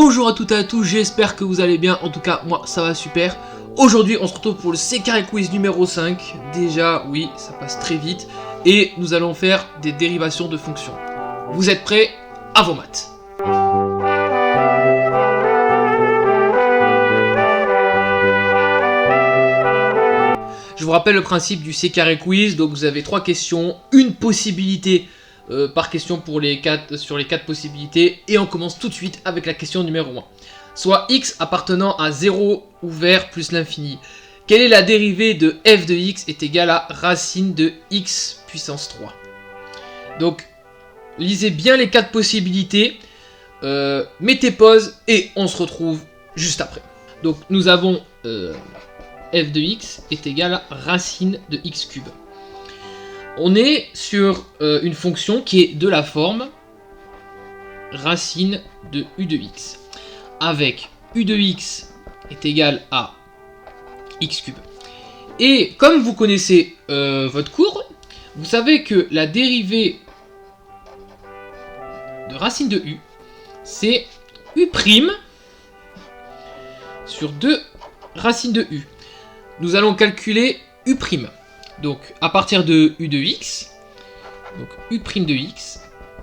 Bonjour à toutes et à tous, j'espère que vous allez bien, en tout cas moi ça va super. Aujourd'hui on se retrouve pour le C carré quiz numéro 5, déjà oui ça passe très vite, et nous allons faire des dérivations de fonctions. Vous êtes prêts? À vos maths. Je vous rappelle le principe du C carré quiz, donc vous avez 3 questions, une possibilité par question sur les 4 possibilités, et on commence tout de suite avec la question numéro 1. Soit x appartenant à 0 ouvert plus l'infini. Quelle est la dérivée de f de x est égale à racine de x puissance 3? Donc, lisez bien les 4 possibilités, mettez pause et on se retrouve juste après. Donc, nous avons f de x est égal à racine de x cube. On est sur une fonction qui est de la forme racine de u de x, avec u de x est égal à x cube. Et comme vous connaissez votre cours, vous savez que la dérivée de racine de u, c'est u' sur 2 racines de u. Nous allons calculer u'. Donc, à partir de u de x, donc u' de x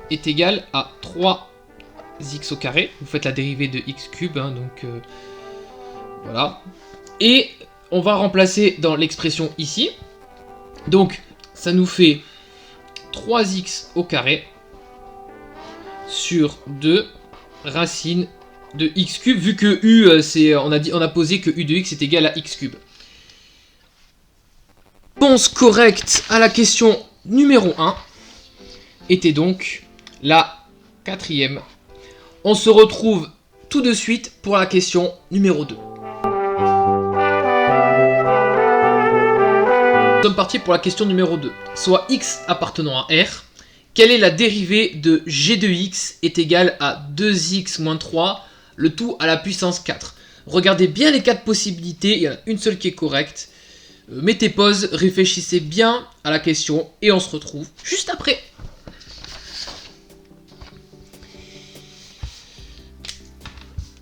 est égal à 3x au carré. Vous faites la dérivée de x cube, hein, donc voilà. Et on va remplacer dans l'expression ici. Donc, ça nous fait 3x au carré sur 2 racine de x cube, vu que u, on a posé que u de x est égal à x cube. Réponse correcte à la question numéro 1 était donc la 4e. On se retrouve tout de suite pour la question numéro 2. Nous sommes partis pour la question numéro 2. Soit x appartenant à R, quelle est la dérivée de g de x est égale à 2x moins 3, le tout à la puissance 4. Regardez bien les 4 possibilités, il y en a une seule qui est correcte. Mettez pause, réfléchissez bien à la question et on se retrouve juste après.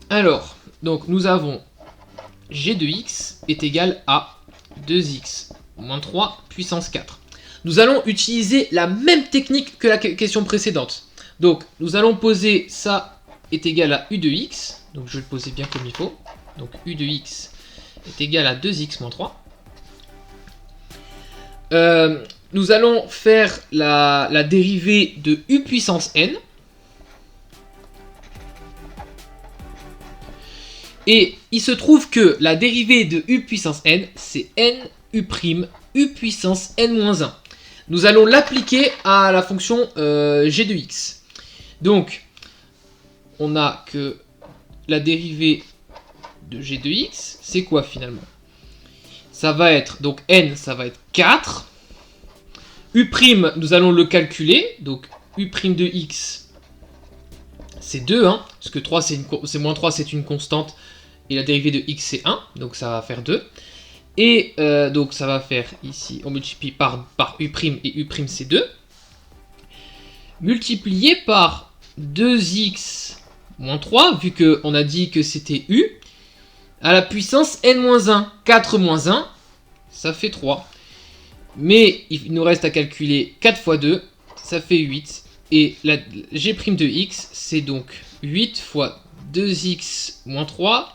Alors, donc nous avons g de x est égal à 2x moins 3 puissance 4. Nous allons utiliser la même technique que la question précédente. Donc, nous allons poser ça est égal à u de x. Donc, je vais le poser bien comme il faut. Donc, u de x est égal à 2x moins 3. Nous allons faire la dérivée de u puissance n. Et il se trouve que la dérivée de u puissance n, c'est n u' u puissance n-1. Nous allons l'appliquer à la fonction g de x. Donc, on a que la dérivée de g de x, c'est quoi finalement? Ça va être, donc n, ça va être 4. U', nous allons le calculer. Donc, u' de x, c'est 2. Hein, parce que 3, c'est moins 3, c'est une constante. Et la dérivée de x, c'est 1. Donc, ça va faire 2. Et donc, ça va faire ici, on multiplie par u', et u', c'est 2. Multiplié par 2x moins 3, vu qu'on a dit que c'était u. À la puissance n-1, 4 moins 1, ça fait 3. Mais il nous reste à calculer 4 fois 2, ça fait 8. Et la g' de x, c'est donc 8 fois 2x moins 3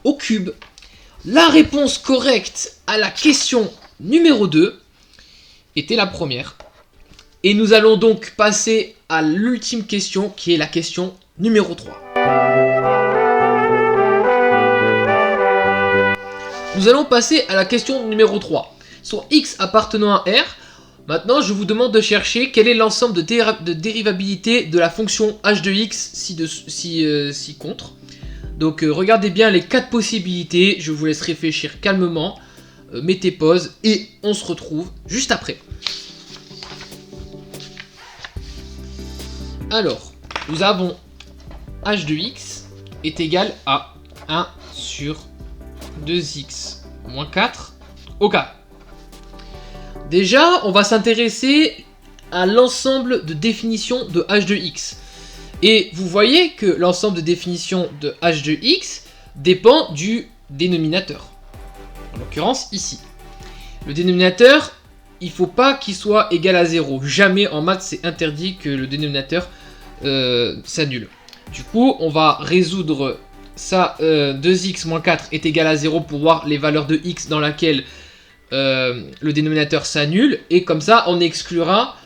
au cube. La réponse correcte à la question numéro 2 était la première. Et nous allons donc passer à l'ultime question, qui est la question numéro 3. Nous allons passer à la question numéro 3. Soit x appartenant à R. Maintenant, je vous demande de chercher quel est l'ensemble de dérivabilité de la fonction h de x ci contre. Donc, regardez bien les 4 possibilités. Je vous laisse réfléchir calmement. Mettez pause et on se retrouve juste après. Alors, nous avons h de x est égal à 1 sur 2x moins 4 au carré. Déjà, on va s'intéresser à l'ensemble de définitions de h de x. Et vous voyez que l'ensemble de définition de h de x dépend du dénominateur. En l'occurrence, ici. Le dénominateur, il ne faut pas qu'il soit égal à 0. Jamais en maths, c'est interdit que le dénominateur s'annule. Du coup, on va résoudre ça. 2x moins 4 est égal à 0 pour voir les valeurs de x dans laquelle le dénominateur s'annule. Et comme ça, on exclura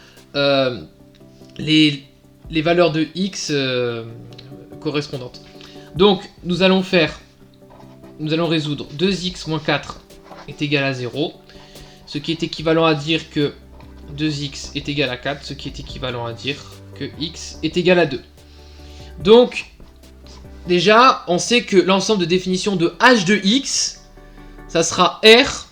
les valeurs de x correspondantes. Donc, nous allons résoudre 2x moins 4 est égal à 0. Ce qui est équivalent à dire que 2x est égal à 4. Ce qui est équivalent à dire que x est égal à 2. Donc, déjà, on sait que l'ensemble de définition de h de x, ça sera R,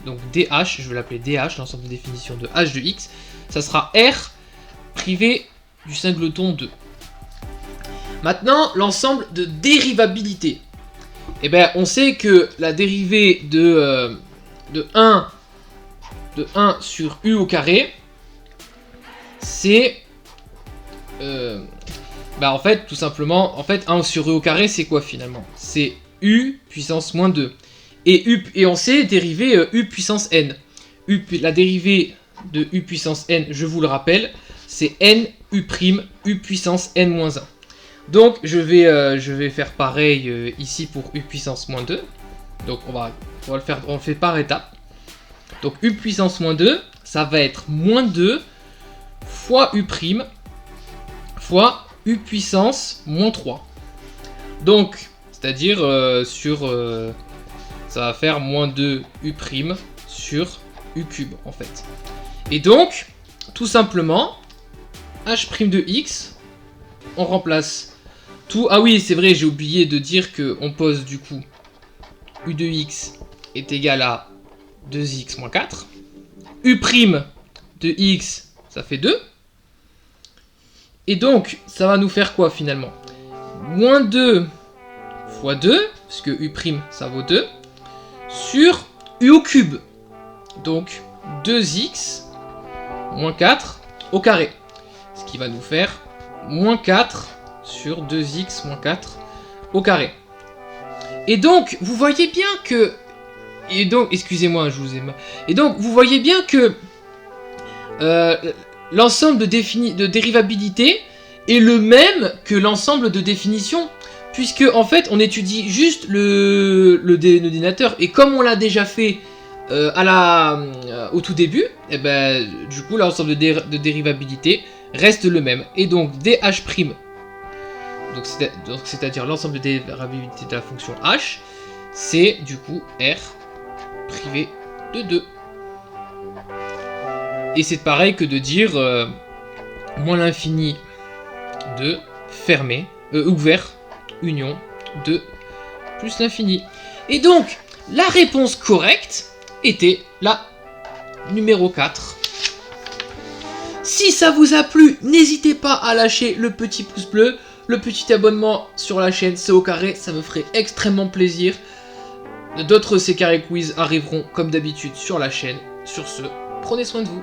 donc DH, je vais l'appeler DH, l'ensemble de définition de h de x, ça sera R privé du singleton 2. Maintenant, l'ensemble de dérivabilité. Eh bien, on sait que la dérivée de 1 sur u au carré, c'est... en fait, tout simplement, 1 sur u au carré, c'est quoi finalement? C'est u puissance moins 2. Et on sait dériver u puissance n. La dérivée de u puissance n, je vous le rappelle, c'est n u prime u puissance n moins 1. Donc, je vais faire pareil ici pour u puissance moins 2. Donc, on va le faire, on le fait par étapes. Donc, u puissance moins 2, ça va être moins 2 fois u prime fois u puissance moins 3. Donc, c'est-à-dire ça va faire moins 2 u prime sur u cube, en fait. Et donc, tout simplement, h' de x, on remplace tout. Ah oui, c'est vrai, j'ai oublié de dire qu'on pose du coup u de x est égal à 2x moins 4. U' de x, ça fait 2. Et donc, ça va nous faire quoi finalement? Moins 2 fois 2, parce que u', ça vaut 2, sur u au cube. Donc, 2x moins 4 au carré. Ce qui va nous faire moins 4 sur 2x moins 4 au carré. Et donc, vous voyez bien que... Et donc, excusez-moi, je vous ai... Et donc, vous voyez bien que l'ensemble de dérivabilité est le même que l'ensemble de définition, puisque, en fait, on étudie juste le dénominateur. Et comme on l'a déjà fait au tout début, et ben, du coup, l'ensemble de dérivabilité reste le même. Et donc, dH', donc c'est-à-dire l'ensemble de dérivabilité de la fonction h, c'est du coup R privé de 2. Et c'est pareil que de dire moins l'infini de fermé, ouvert, union de plus l'infini. Et donc, la réponse correcte était la numéro 4. Si ça vous a plu, n'hésitez pas à lâcher le petit pouce bleu, le petit abonnement sur la chaîne C'est au carré, ça me ferait extrêmement plaisir. D'autres C'est carré quiz arriveront comme d'habitude sur la chaîne. Sur ce, prenez soin de vous.